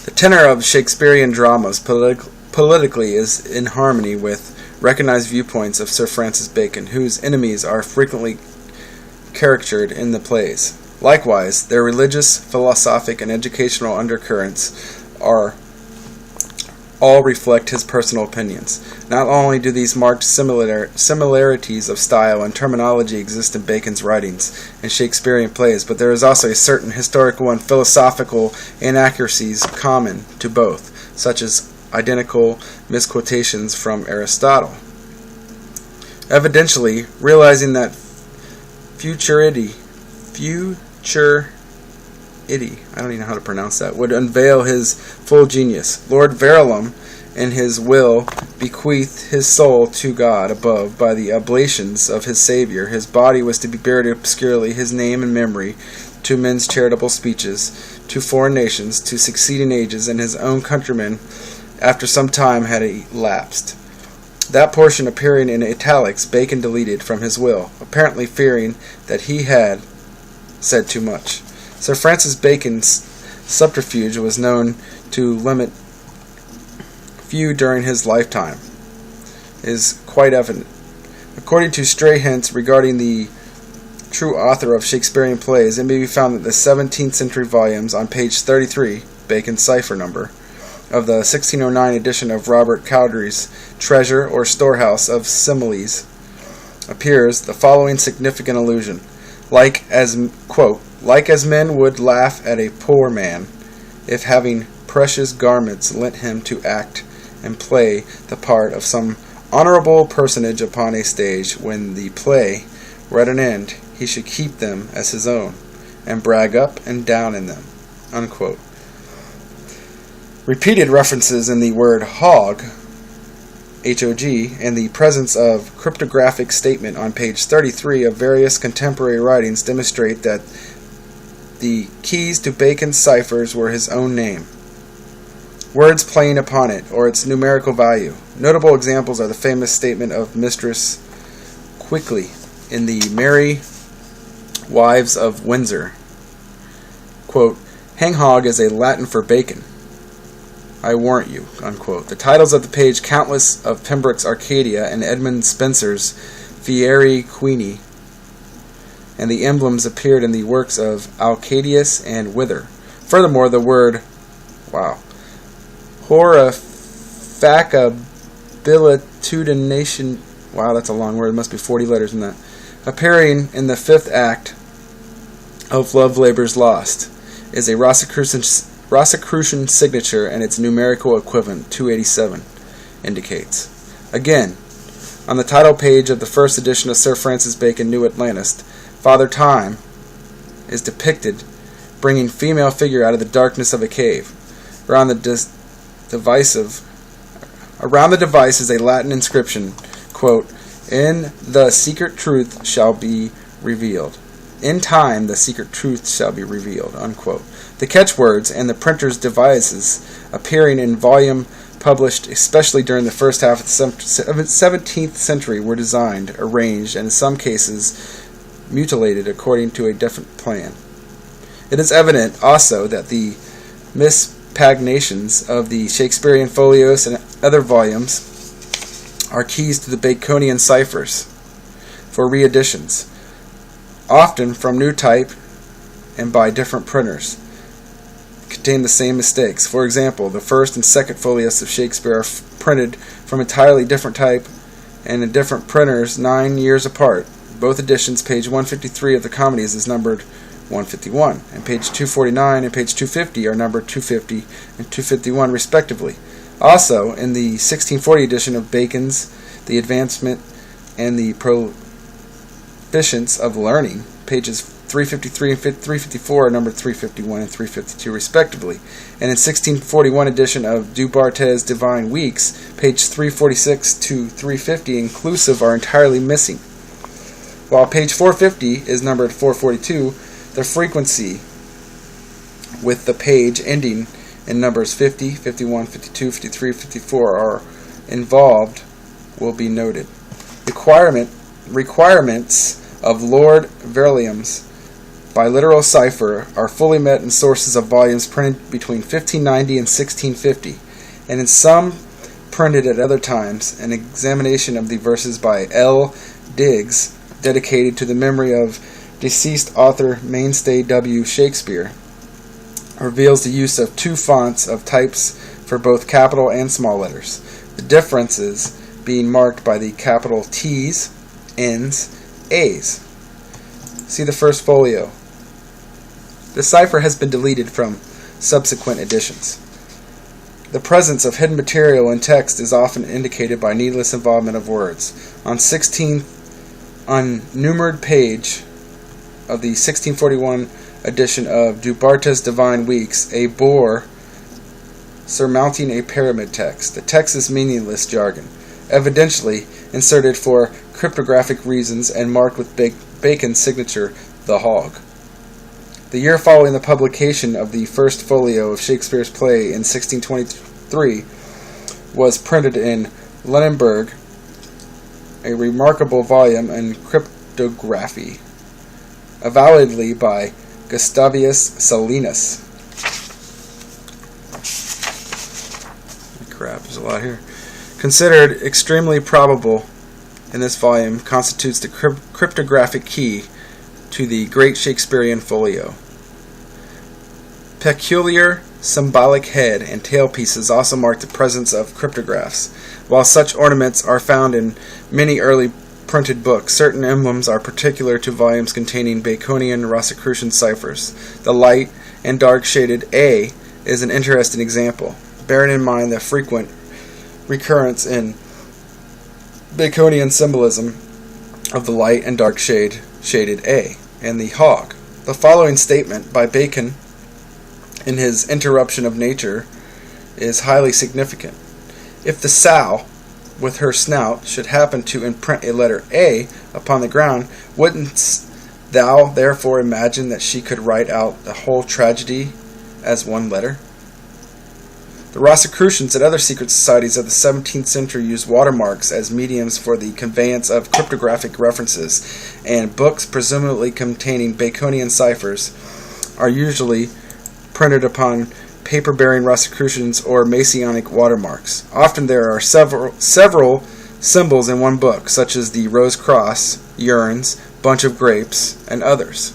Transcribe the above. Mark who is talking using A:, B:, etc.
A: The tenor of Shakespearean dramas politically is in harmony with recognized viewpoints of Sir Francis Bacon, whose enemies are frequently caricatured in the plays. Likewise, their religious, philosophic, and educational undercurrents all reflect his personal opinions. Not only do these marked similarities of style and terminology exist in Bacon's writings and Shakespearean plays, but there is also a certain historical and philosophical inaccuracies common to both, such as identical misquotations from Aristotle. Evidently, realizing that futurity, I don't even know how to pronounce that, would unveil his full genius, Lord Verulam, in his will, bequeathed his soul to God above by the oblations of his Saviour. His body was to be buried obscurely, his name and memory to men's charitable speeches, to foreign nations, to succeeding ages, and his own countrymen after some time had elapsed. That portion appearing in italics Bacon deleted from his will, apparently fearing that he had said too much. Sir Francis Bacon's subterfuge was known to limit few during his lifetime, is quite evident. According to stray hints regarding the true author of Shakespearean plays, it may be found that the 17th century volumes on page 33, Bacon's cipher number, of the 1609 edition of Robert Cowdery's Treasure or Storehouse of Similes appears the following significant allusion. Like as men would laugh at a poor man, if having precious garments lent him to act and play the part of some honorable personage upon a stage, when the play were at an end, he should keep them as his own, and brag up and down in them. Unquote. Repeated references in the word hog, H-O-G, and the presence of cryptographic statement on page 33 of various contemporary writings demonstrate that the keys to Bacon's ciphers were his own name, words playing upon it, or its numerical value. Notable examples are the famous statement of Mistress Quickly in the Merry Wives of Windsor. Quote, "Hang hog is a Latin for bacon, I warrant you." Unquote. The titles of the page countless of Pembroke's Arcadia and Edmund Spenser's Fieri Queenie, and the emblems appeared in the works of Alcadius and Wither. Furthermore, the word, horifacabilitudination, that's a long word, it must be 40 letters in that, appearing in the 5th act of Love Labour's Lost, is a Rosicrucian signature, and its numerical equivalent, 287, indicates. Again, on the title page of the first edition of Sir Francis Bacon New Atlantis, Father Time is depicted bringing female figure out of the darkness of a cave. Around the device is a Latin inscription, quote, "In the secret truth shall be revealed. In time the secret truth shall be revealed," unquote. The catchwords and the printer's devices appearing in volume published especially during the first half of the 17th century were designed, arranged, and in some cases mutilated according to a different plan. It is evident also that the mispaginations of the Shakespearean folios and other volumes are keys to the Baconian ciphers for reeditions, often from new type and by different printers, contain the same mistakes. For example, the first and second folios of Shakespeare are printed from entirely different type and in different printers 9 years apart. Both editions, page 153 of the comedies is numbered 151, and page 249 and page 250 are numbered 250 and 251 respectively. Also, in the 1640 edition of Bacon's The Advancement and the Proficience of Learning, pages 353 and 354 are numbered 351 and 352 respectively. And in 1641 edition of Du Barthez Divine Weeks, page 346 to 350 inclusive are entirely missing. While page 450 is numbered 442, the frequency with the page ending in numbers 50, 51, 52, 53, 54 are involved will be noted. Requirements of Lord Verulam's by literal cipher are fully met in sources of volumes printed between 1590 and 1650, and in some printed at other times. An examination of the verses by L. Digges, dedicated to the memory of deceased author Mainstay W. Shakespeare, reveals the use of two fonts of types for both capital and small letters, the differences being marked by the capital T's, N's, A's. See the first folio. The cipher has been deleted from subsequent editions. The presence of hidden material in text is often indicated by needless involvement of words. On 16th unnumbered page of the 1641 edition of Du Bartas' Divine Weeks, a boar surmounting a pyramid text. The text is meaningless jargon, evidently inserted for cryptographic reasons and marked with Bacon's signature, the hog. The year following the publication of the first folio of Shakespeare's play in 1623 was printed in Lunenburg a remarkable volume in cryptography, avowedly by Gustavus Salinus. Crap, there's a lot here. Considered extremely probable in this volume, constitutes the cryptographic key to the great Shakespearean folio. Peculiar symbolic head and tail pieces also mark the presence of cryptographs. While such ornaments are found in many early printed books, certain emblems are particular to volumes containing Baconian Rosicrucian ciphers. The light and dark shaded A is an interesting example, bearing in mind the frequent recurrence in Baconian symbolism of the light and dark shaded A and the hog. The following statement by Bacon in his Interruption of Nature is highly significant. If the sow, with her snout, should happen to imprint a letter A upon the ground, wouldn't thou therefore imagine that she could write out the whole tragedy as one letter? The Rosicrucians and other secret societies of the 17th century used watermarks as mediums for the conveyance of cryptographic references, and books presumably containing Baconian ciphers are usually printed upon paper bearing Rosicrucians or Masonic watermarks. Often there are several symbols in one book, such as the Rose Cross, Urns, Bunch of Grapes, and others.